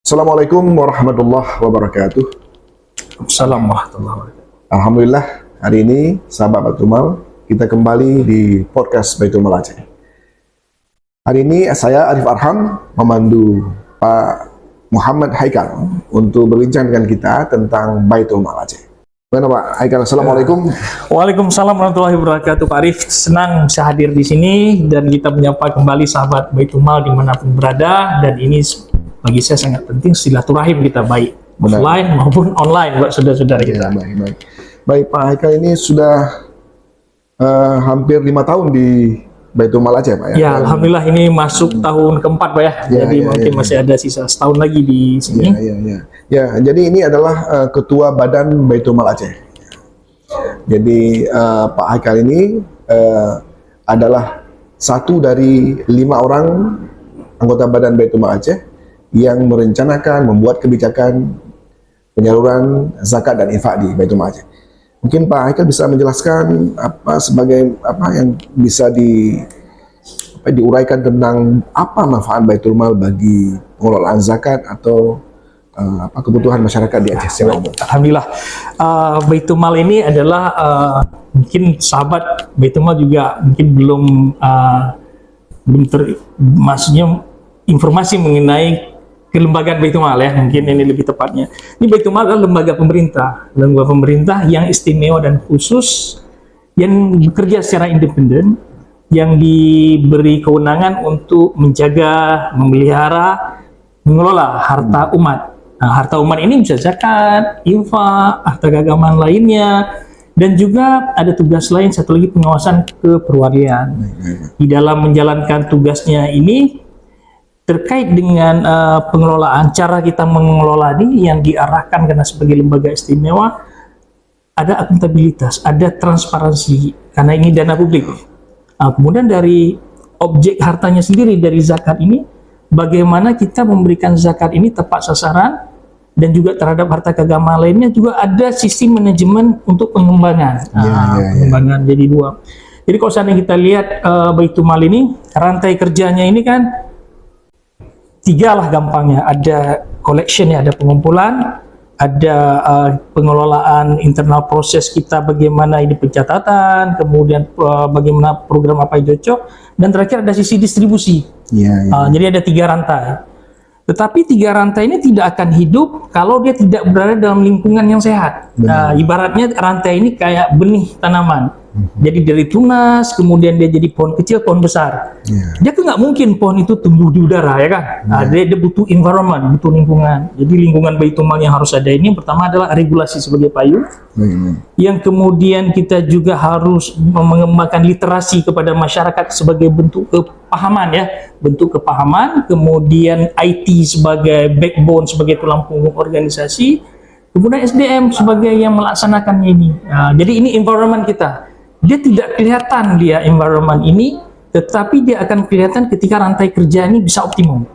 Assalamualaikum warahmatullahi wabarakatuh. Assalamualaikum warahmatullahi wabarakatuh. Alhamdulillah, hari ini sahabat Baitul Mal, kita kembali di podcast Baitul Mal Aceh. Hari ini saya Arif Arham memandu Pak Muhammad Haikal untuk berbincang dengan kita tentang Baitul Mal Aceh. Bagaimana Pak Haikal? Assalamualaikum. Waalaikumsalam warahmatullahi wabarakatuh. Pak Arif, senang bisa hadir di sini dan kita menyapa kembali sahabat Baitul Mal dimanapun berada. Dan ini bagi saya sangat penting, silaturahim kita baik offline maupun online buat saudara-saudara kita. Ya, baik Pak Haikal, ini sudah hampir 5 tahun di Baitul Mal Aceh Pak ya? Ya, alhamdulillah ini masuk tahun keempat Pak ya. Jadi mungkin masih ada sisa setahun lagi di sini. Ya, jadi ini adalah Ketua Badan Baitul Mal Aceh. Jadi Pak Haikal ini adalah satu dari 5 orang anggota Badan Baitul Mal Aceh yang merencanakan, membuat kebijakan penyaluran zakat dan infak di Baitul Mal Aceh. Mungkin Pak Haikal bisa menjelaskan apa yang bisa diuraikan tentang apa manfaat Baitul Mal bagi pengelolaan zakat atau kebutuhan masyarakat di Aceh secara umum. Alhamdulillah, Baitul Mal ini adalah mungkin sahabat Baitul Mal juga mungkin maksudnya informasi mengenai kelembagaan Baitul Mal ya, mungkin ini lebih tepatnya. Ini Baitul Mal adalah lembaga pemerintah yang istimewa dan khusus, yang bekerja secara independen, yang diberi kewenangan untuk menjaga, memelihara, mengelola harta umat. Nah, harta umat ini bisa zakat, infak, harta keagamaan lainnya, dan juga ada tugas lain, satu lagi pengawasan keperwalian. Di dalam menjalankan tugasnya ini, terkait dengan pengelolaan, cara kita mengelola ini yang diarahkan karena sebagai lembaga istimewa, ada akuntabilitas, ada transparansi, karena ini dana publik. Kemudian dari objek hartanya sendiri, dari zakat ini, bagaimana kita memberikan zakat ini tepat sasaran, dan juga terhadap harta keagamaan lainnya juga ada sistem manajemen untuk pengembangan. Pengembangan jadi dua. Jadi kalau seandainya kita lihat Baitul Mal ini, rantai kerjanya ini kan 3 lah gampangnya, ada collection ya, ada pengumpulan, ada pengelolaan internal proses kita, bagaimana ini pencatatan, kemudian bagaimana program apa yang cocok, dan terakhir ada sisi distribusi. Jadi ada 3 rantai. Tetapi 3 rantai ini tidak akan hidup kalau dia tidak berada dalam lingkungan yang sehat. Ibaratnya rantai ini kayak benih tanaman. Jadi dari tunas, kemudian dia jadi pohon kecil, pohon besar. Dia kan nggak mungkin pohon itu tumbuh di udara, ya kan? Dia butuh environment, butuh lingkungan. Jadi lingkungan Baitul Mal yang harus ada ini, yang pertama adalah regulasi sebagai payung. Yang kemudian kita juga harus mengembangkan literasi kepada masyarakat sebagai bentuk kepahaman ya, bentuk kepahaman. Kemudian IT sebagai backbone, sebagai tulang punggung organisasi. Kemudian SDM sebagai yang melaksanakannya ini. Jadi ini environment kita. Dia tidak kelihatan environment ini, tetapi dia akan kelihatan ketika rantai kerja ini bisa optimum.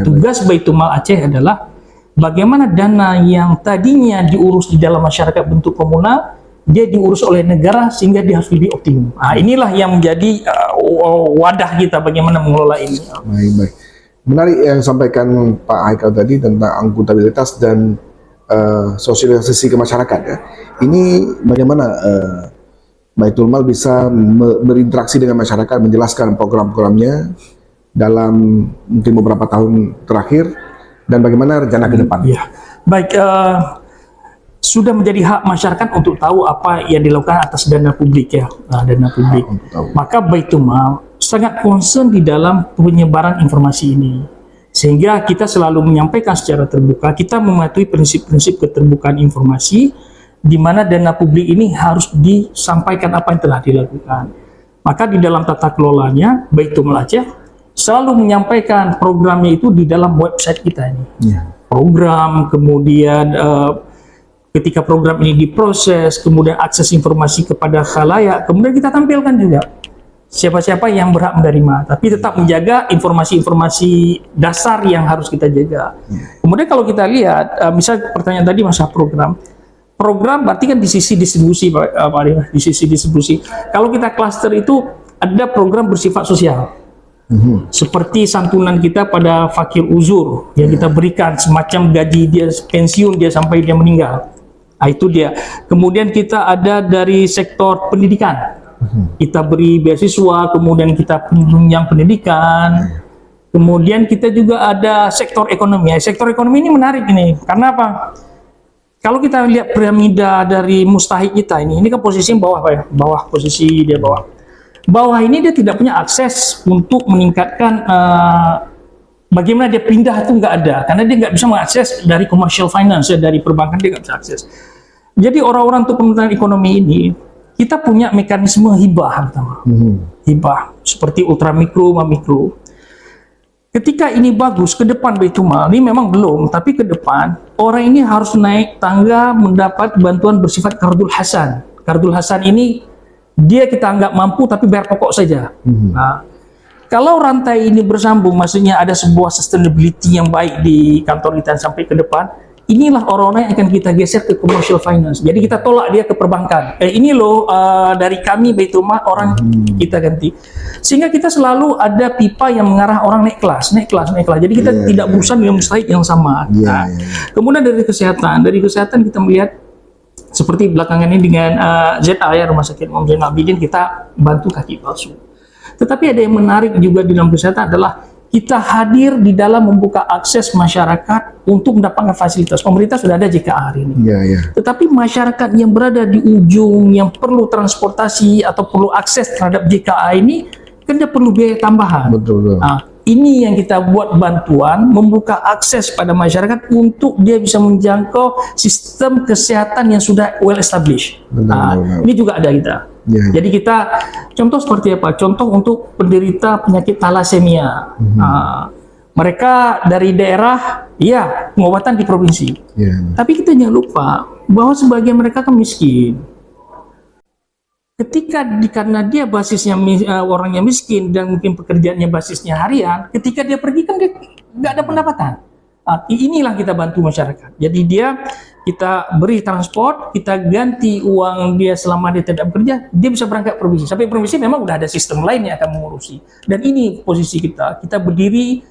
Tugas Baitul Mal Aceh adalah bagaimana dana yang tadinya diurus di dalam masyarakat bentuk komunal, dia diurus oleh negara sehingga dia harus lebih optimum. Inilah yang menjadi wadah kita bagaimana mengelola ini. Baik. Menarik yang sampaikan Pak Haikal tadi tentang akuntabilitas dan sosialisasi ke masyarakat ya. Ini bagaimana Baitul Mal bisa berinteraksi dengan masyarakat, menjelaskan program-programnya dalam mungkin beberapa tahun terakhir, dan bagaimana rencana ke depan? Baik, sudah menjadi hak masyarakat untuk tahu apa yang dilakukan atas dana publik ya, dana publik. Maka Baitul Mal sangat concern di dalam penyebaran informasi ini, sehingga kita selalu menyampaikan secara terbuka. Kita mematuhi prinsip-prinsip keterbukaan informasi, di mana dana publik ini harus disampaikan apa yang telah dilakukan. Maka di dalam tata kelolanya, Baitul Mal Aceh selalu menyampaikan programnya itu di dalam website kita ini. Program, kemudian ketika program ini diproses, kemudian akses informasi kepada khalayak, kemudian kita tampilkan juga siapa-siapa yang berhak menerima, tapi tetap menjaga informasi-informasi dasar yang harus kita jaga. Kemudian kalau kita lihat, misal pertanyaan tadi masalah program berarti kan di sisi distribusi Pak Arif, di sisi distribusi. Kalau kita klaster itu ada program bersifat sosial. Seperti santunan kita pada fakir uzur yang kita berikan semacam gaji dia pensiun dia sampai dia meninggal. Itu dia. Kemudian kita ada dari sektor pendidikan. Kita beri beasiswa, kemudian kita penunjang pendidikan. Kemudian kita juga ada sektor ekonomi. Sektor ekonomi ini menarik ini. Karena apa? Kalau kita lihat piramida dari mustahik kita ini kan posisinya bawah Pak ya. Bawah, posisi dia bawah. Bawah ini dia tidak punya akses untuk meningkatkan bagaimana dia pindah itu nggak ada, karena dia nggak bisa mengakses dari commercial finance ya, dari perbankan dia nggak bisa akses. Jadi orang-orang untuk pemerintahan ekonomi ini kita punya mekanisme hibah pertama, hibah seperti ultramikro, mamikro. Ketika ini bagus ke depan Baitul-Mal ini memang belum, tapi ke depan orang ini harus naik tangga mendapat bantuan bersifat kardul hasan. Kardul hasan ini dia kita anggap mampu tapi bayar pokok saja. Nah, kalau rantai ini bersambung, maksudnya ada sebuah sustainability yang baik di kantor kita sampai ke depan, inilah orang-orang yang akan kita geser ke commercial finance. Jadi kita tolak dia ke perbankan. Ini loh dari kami Baitul-Mal orang kita ganti. Sehingga kita selalu ada pipa yang mengarah orang naik kelas, naik kelas, naik kelas. Jadi kita tidak berusaha dengan mustahik yang sama. Kemudian dari kesehatan kita melihat seperti belakangan ini dengan ZA ya, Rumah Sakit Imam Zainal Abidin, kita bantu kaki palsu. Tetapi ada yang menarik juga di dalam kesehatan adalah kita hadir di dalam membuka akses masyarakat untuk mendapatkan fasilitas. Pemerintah sudah ada JKA hari ini. Tetapi masyarakat yang berada di ujung, yang perlu transportasi atau perlu akses terhadap JKA ini, kan dia perlu biaya tambahan. Betul. Nah, ini yang kita buat bantuan, membuka akses pada masyarakat untuk dia bisa menjangkau sistem kesehatan yang sudah well established. Ini juga ada kita. Jadi kita, contoh seperti apa? Contoh untuk penderita penyakit thalassemia. Mereka dari daerah, ya pengobatan di provinsi. Tapi kita jangan lupa bahwa sebagian mereka kan miskin. Ketika karena dia basisnya orangnya miskin dan mungkin pekerjaannya basisnya harian, ketika dia pergi kan dia nggak ada pendapatan. Inilah kita bantu masyarakat. Jadi kita beri transport, kita ganti uang dia selama dia tidak bekerja, dia bisa berangkat provinsi. Sampai provinsi memang udah ada sistem lain yang akan mengurusi. Dan ini posisi kita berdiri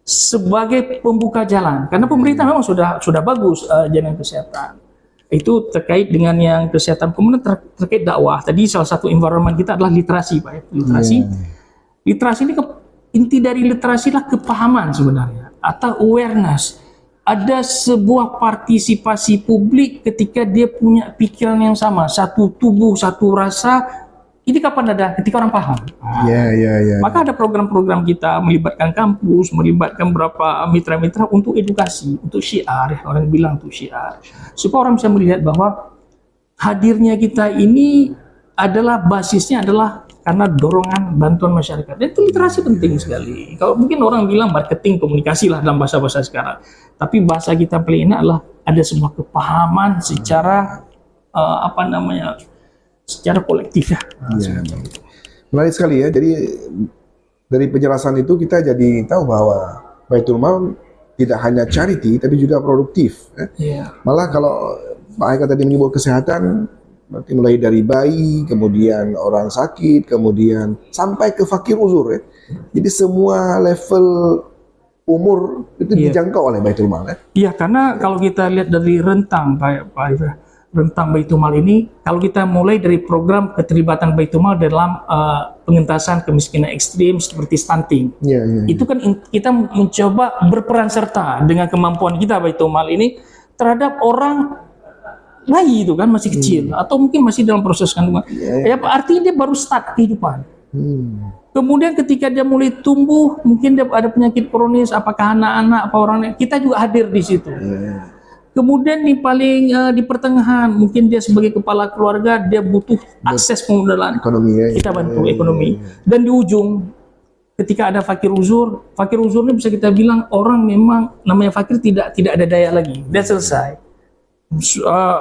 sebagai pembuka jalan. Karena pemerintah memang sudah bagus jalan kesehatan. Itu terkait dengan yang kesehatan, kemudian terkait dakwah. Tadi salah satu environment kita adalah literasi, Pak. Literasi ini inti dari literasi adalah kepahaman sebenarnya atau awareness. Ada sebuah partisipasi publik ketika dia punya pikiran yang sama, satu tubuh, satu rasa. Ini kapan ada? Ketika orang paham. Maka ada program-program kita melibatkan kampus, melibatkan beberapa mitra-mitra untuk edukasi, untuk syiar, orang bilang untuk syiar, supaya orang bisa melihat bahwa hadirnya kita ini adalah basisnya adalah karena dorongan bantuan masyarakat. Dan itu literasi penting sekali. Kalau mungkin orang bilang marketing, komunikasi lah dalam bahasa-bahasa sekarang, tapi bahasa kita paling enak adalah ada sebuah kepahaman secara secara kolektif ya. Menarik sekali ya. Jadi dari penjelasan itu kita jadi tahu bahwa Baitul-Mal tidak hanya charity tapi juga produktif. Malah kalau Pak Haikal tadi menyebut kesehatan, berarti mulai dari bayi, kemudian orang sakit, kemudian sampai ke fakir uzur ya. Jadi semua level umur itu dijangkau oleh Baitul-Mal ya. Iya, karena kalau kita lihat dari rentang Pak Haikal, rentang Baitul-Mal ini, kalau kita mulai dari program keterlibatan Baitul-Mal dalam pengentasan kemiskinan ekstrim seperti stunting, itu kan kita mencoba berperan serta dengan kemampuan kita Baitul-Mal ini terhadap orang bayi itu kan masih kecil atau mungkin masih dalam proses kandungan. Ya, artinya dia baru start kehidupan. Kemudian ketika dia mulai tumbuh, mungkin dia ada penyakit kronis, apakah anak-anak apa orang, kita juga hadir di situ. Kemudian di paling di pertengahan, mungkin dia sebagai kepala keluarga, dia butuh akses pemodalan. Ekonomi kita bantu ekonomi. Dan di ujung, ketika ada fakir uzur ini bisa kita bilang orang memang namanya fakir tidak ada daya lagi. Dan selesai.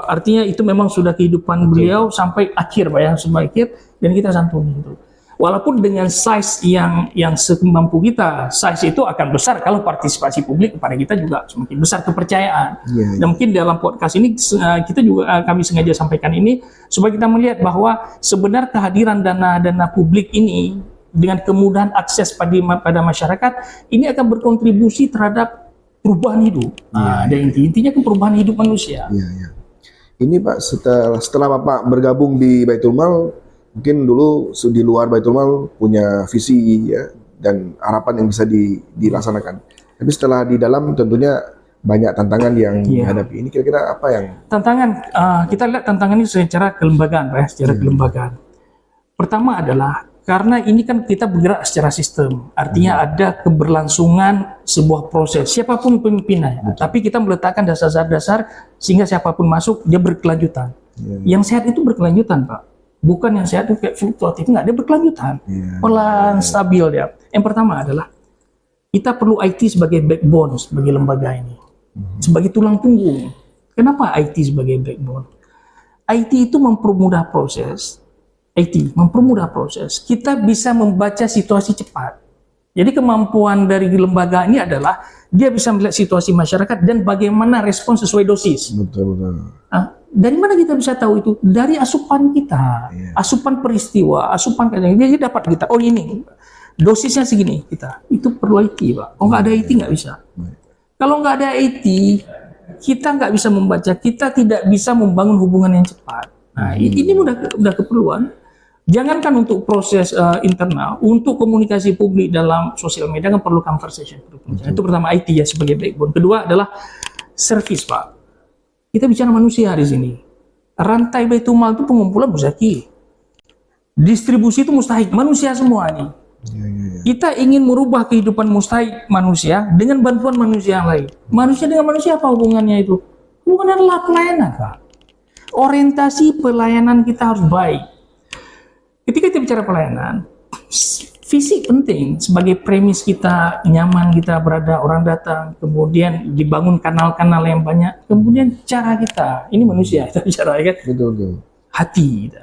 Artinya itu memang sudah kehidupan beliau sampai akhir, Pak ya, sampai akhir, dan kita santuni itu. Walaupun dengan size yang semampu kita, size itu akan besar kalau partisipasi publik kepada kita juga semakin besar kepercayaan. Dan mungkin dalam podcast ini kita juga kami sengaja sampaikan ini supaya kita melihat bahwa sebenarnya kehadiran dana publik ini dengan kemudahan akses pada masyarakat, ini akan berkontribusi terhadap perubahan hidup. Dan intinya kan perubahan hidup manusia. Iya, iya. Ini Pak, setelah Bapak bergabung di Baitul Mal, mungkin dulu di luar Baitul Mal punya visi ya dan harapan yang bisa dilaksanakan. Tapi setelah di dalam tentunya banyak tantangan yang dihadapi. Ini kira-kira apa yang tantangan? Kita lihat tantangan ini secara kelembagaan, Pak, ya, secara kelembagaan. Pertama adalah karena ini kan kita bergerak secara sistem, artinya ada keberlangsungan sebuah proses. Siapapun pemimpinnya, tapi kita meletakkan dasar-dasar sehingga siapapun masuk dia berkelanjutan. Yang sehat itu berkelanjutan, Pak. Bukan yang sehat itu kayak fluktuatif, enggak, dia berkelanjutan. Pelan, stabil dia. Yang pertama adalah kita perlu IT sebagai backbone sebagai lembaga ini. Sebagai tulang punggung. Kenapa IT sebagai backbone? IT itu mempermudah proses. IT mempermudah proses. Kita bisa membaca situasi cepat. Jadi kemampuan dari lembaga ini adalah dia bisa melihat situasi masyarakat dan bagaimana respon sesuai dosis. betul. Dari mana kita bisa tahu itu? Dari asupan kita, asupan peristiwa, asupan jadi dapat kita. Oh ini dosisnya segini kita. Itu perlu IT, Pak. Oh nggak ada IT nggak bisa. Kalau nggak ada IT, kita nggak bisa membaca. Kita tidak bisa membangun hubungan yang cepat. Nah ini udah keperluan. Jangankan untuk proses internal, untuk komunikasi publik dalam sosial media kan perlu conversation. Itu pertama IT ya sebagai backbone. Kedua adalah service, Pak. Kita bicara manusia di sini. Rantai Baitul Mal itu pengumpulan mustahik. Distribusi itu mustahik. Manusia semua ini. Kita ingin merubah kehidupan mustahik manusia dengan bantuan manusia yang lain. Manusia dengan manusia apa hubungannya itu? Hubungannya adalah pelayanan, Pak. Orientasi pelayanan kita harus baik. Ketika kita bicara pelayanan, fisik penting sebagai premis kita, nyaman kita berada, orang datang, kemudian dibangun kanal-kanal yang banyak, kemudian cara kita, ini manusia kita bicara ya kan? Betul. Hati kita.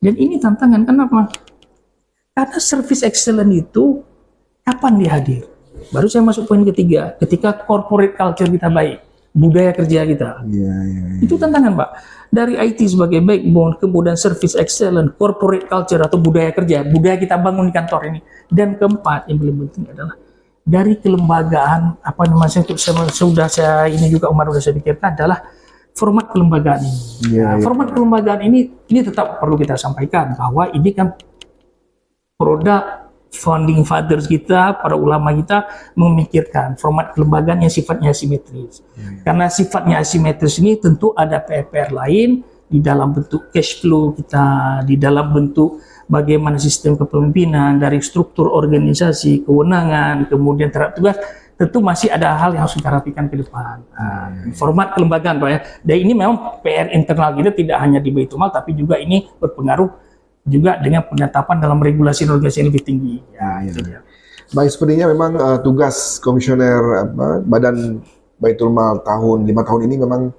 Dan ini tantangan, kenapa? Karena service excellent itu kapan dia hadir? Baru saya masuk poin ketiga, ketika corporate culture kita baik, budaya kerja kita. Itu tantangan, Pak. Dari IT sebagai backbone, kemudian service excellent, corporate culture atau budaya kerja, budaya kita bangun di kantor ini. Dan keempat yang paling penting adalah dari kelembagaan, apa namanya, sudah saya ini juga Umar sudah saya pikirkan adalah format kelembagaan ini. Format kelembagaan ini tetap perlu kita sampaikan bahwa ini kan produk founding fathers kita, para ulama kita memikirkan format kelembagaan yang sifatnya asimetris. Karena sifatnya asimetris ini tentu ada PR lain di dalam bentuk cash flow kita, di dalam bentuk bagaimana sistem kepemimpinan, dari struktur organisasi, kewenangan, kemudian terhadap tugas, tentu masih ada hal yang harus kita rapikan ke depan. Format kelembagaan, Pak ya. Dan ini memang PR internal kita tidak hanya di Baitul Mal, tapi juga ini berpengaruh juga dengan penetapan dalam regulasi organisasi yang lebih tinggi. Baik, sepertinya memang tugas komisioner Badan Baitul Mal 5 tahun ini memang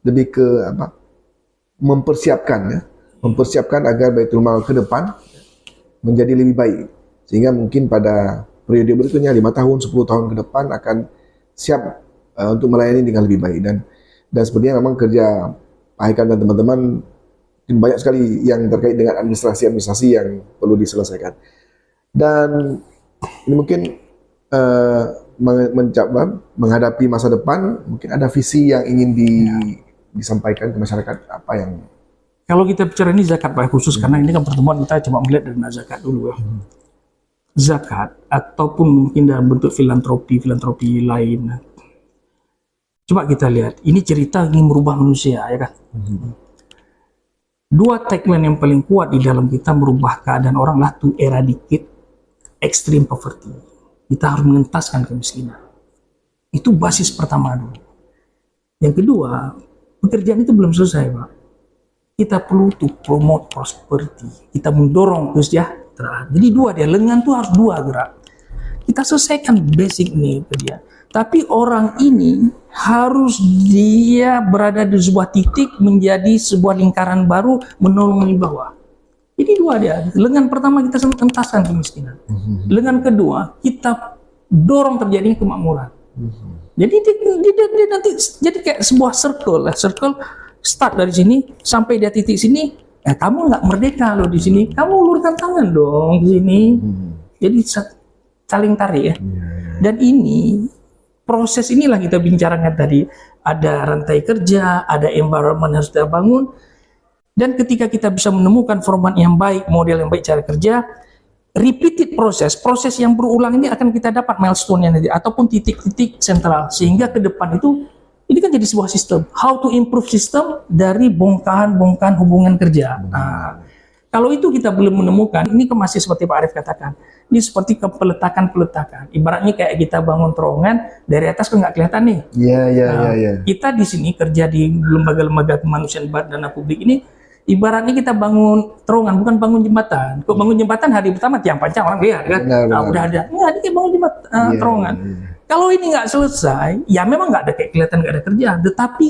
lebih ke mempersiapkan agar Baitul Mal ke depan menjadi lebih baik, sehingga mungkin pada periode berikutnya 5 tahun, 10 tahun ke depan akan siap untuk melayani dengan lebih baik. Dan sepertinya memang kerja Pak Haikal dan teman-teman banyak sekali yang terkait dengan administrasi yang perlu diselesaikan. Dan ini mungkin menghadapi masa depan, mungkin ada visi yang ingin disampaikan ke masyarakat, apa yang... Kalau kita bicara ini zakat, Pak, khusus karena ini kan pertemuan kita coba melihat dari zakat dulu ya. Zakat ataupun mungkin dalam bentuk filantropi lain. Coba kita lihat, ini cerita ingin merubah manusia ya kan. Dua tagline yang paling kuat di dalam kita merubah keadaan orang lah to eradicate extreme poverty. Kita harus mengentaskan kemiskinan. Itu basis pertama dulu. Yang kedua, pekerjaan itu belum selesai, Pak. Kita perlu to promote prosperity. Kita mendorong kesejahteraan. Jadi dua dia, lengan tuh harus dua gerak. Kita selesaikan basic need dia. Tapi orang ini harus dia berada di sebuah titik menjadi sebuah lingkaran baru menolong di bawah. Jadi dua dia. Lengan pertama kita entaskan kemiskinan. Lengan kedua kita dorong terjadinya kemakmuran. Jadi dia nanti jadi kayak sebuah circle. Circle start dari sini sampai dia titik sini. Kamu nggak merdeka loh di sini. Kamu ulurkan tangan dong di sini. Jadi saling tarik ya. Dan ini proses inilah kita bicarakan tadi. Ada rantai kerja, ada environment yang harus kita bangun. Dan ketika kita bisa menemukan format yang baik, model yang baik cara kerja, repeated proses yang berulang ini akan kita dapat milestone-nya nanti ataupun titik-titik sentral, sehingga ke depan itu ini kan jadi sebuah sistem. How to improve sistem dari bongkahan hubungan kerja. Nah, kalau itu kita belum menemukan, ini masih seperti Pak Arief katakan, ini seperti peletakan. Ibaratnya kayak kita bangun terowongan, dari atas kan nggak kelihatan nih. Iya. Kita di sini kerja di lembaga-lembaga kemanusiaan dana publik ini, ibaratnya kita bangun terowongan, bukan bangun jembatan. Kok bangun jembatan hari pertama tiang panjang orang lihat kan, udah ada. Nggak, ini bangun jembatan, terowongan. Kalau ini nggak selesai, ya memang nggak ada kayak kelihatan nggak ada kerjaan. Tetapi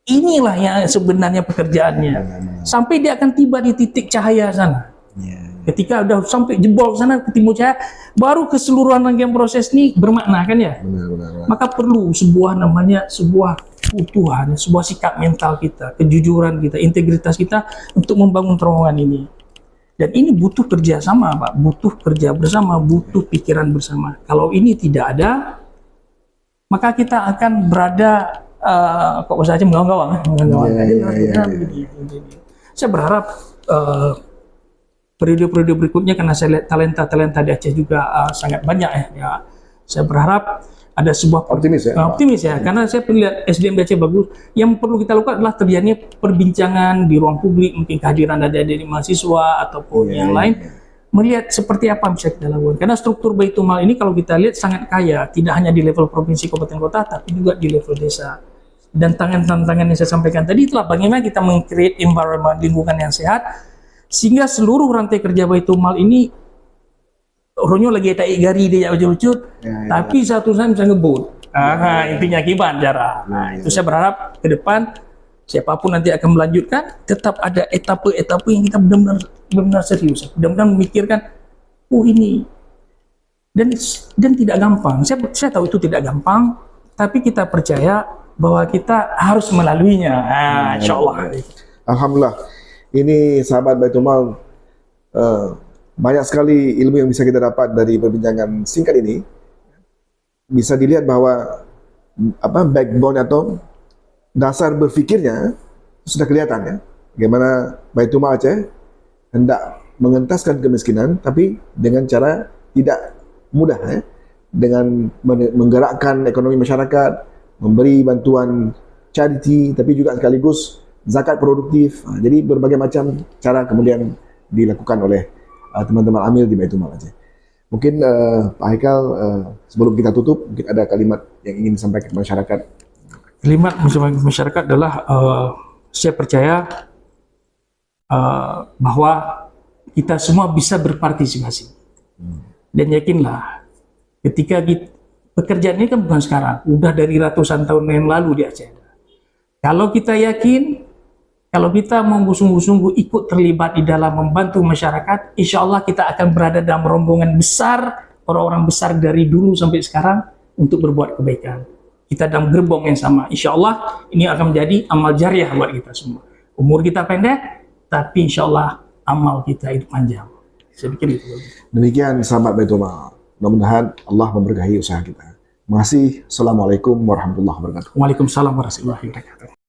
inilah yang sebenarnya pekerjaannya. Sampai dia akan tiba di titik cahaya sana. Ketika udah sampai jebol sana, ketemu cahaya, baru keseluruhan rangkaian proses ini bermakna kan ya. Maka perlu sebuah kebutuhan, sebuah sikap mental kita, kejujuran kita, integritas kita untuk membangun terowongan ini. Dan ini butuh kerjasama, Pak. Butuh kerja bersama, butuh pikiran bersama. Kalau ini tidak ada, maka kita akan berada kok saja menggaung-gaung. Saya berharap periode-periode berikutnya, karena saya lihat talenta di Aceh juga sangat banyak ya. Saya berharap ada sebuah optimis ya, karena saya melihat SDM di Aceh bagus. Yang perlu kita lakukan adalah terjadinya perbincangan di ruang publik, mungkin kehadiran adik-adik mahasiswa ataupun yang lain, melihat seperti apa yang bisa kita lakukan. Karena struktur Baitul Mal ini kalau kita lihat sangat kaya, tidak hanya di level provinsi, kabupaten, kota, tapi juga di level desa. Dan tantangan yang saya sampaikan tadi itulah bagaimana kita meng-create environment, lingkungan yang sehat, sehingga seluruh rantai kerja Baitul Mal ini orangnya lagi tak gari dia ucut-ucut, tapi satu saat bisa ngebut. Intinya kiban cara. Itu saya berharap ke depan siapapun nanti akan melanjutkan, tetap ada etape-etape yang kita benar-benar serius, benar-benar memikirkan, ini dan tidak gampang. Saya tahu itu tidak gampang, tapi kita percaya bahwa kita harus melaluinya. Insya Allah. Alhamdulillah. Ini sahabat Baitul Mal, banyak sekali ilmu yang bisa kita dapat dari perbincangan singkat ini. Bisa dilihat bahwa backbone atau dasar berfikirnya sudah kelihatan ya. Bagaimana Baitul Mal Aceh hendak mengentaskan kemiskinan, tapi dengan cara tidak mudah ya. Dengan menggerakkan ekonomi masyarakat, memberi bantuan charity, tapi juga sekaligus zakat produktif. Jadi berbagai macam cara kemudian dilakukan oleh teman-teman amil di Baitul Mal Aceh. Mungkin Pak Haikal, sebelum kita tutup, mungkin ada kalimat yang ingin disampaikan ke masyarakat. Kalimat masyarakat adalah saya percaya bahwa kita semua bisa berpartisipasi. Dan yakinlah, ketika pekerjaan ini kan bukan sekarang, udah dari ratusan tahun yang lalu di Aceh. Kalau kita yakin, kalau kita mau sungguh-sungguh ikut terlibat di dalam membantu masyarakat, insya Allah kita akan berada dalam rombongan besar, orang-orang besar dari dulu sampai sekarang untuk berbuat kebaikan. Kita dalam gerbong yang sama. Insya Allah ini akan menjadi amal jariah buat kita semua. Umur kita pendek, tapi insya Allah amal kita itu panjang. Saya pikir itu. Demikian sahabat Baitul Mal. Mudah-mudahan Allah memberkahi usaha kita. Terima kasih. Assalamualaikum warahmatullahi wabarakatuh. Waalaikumsalam warahmatullahi wabarakatuh.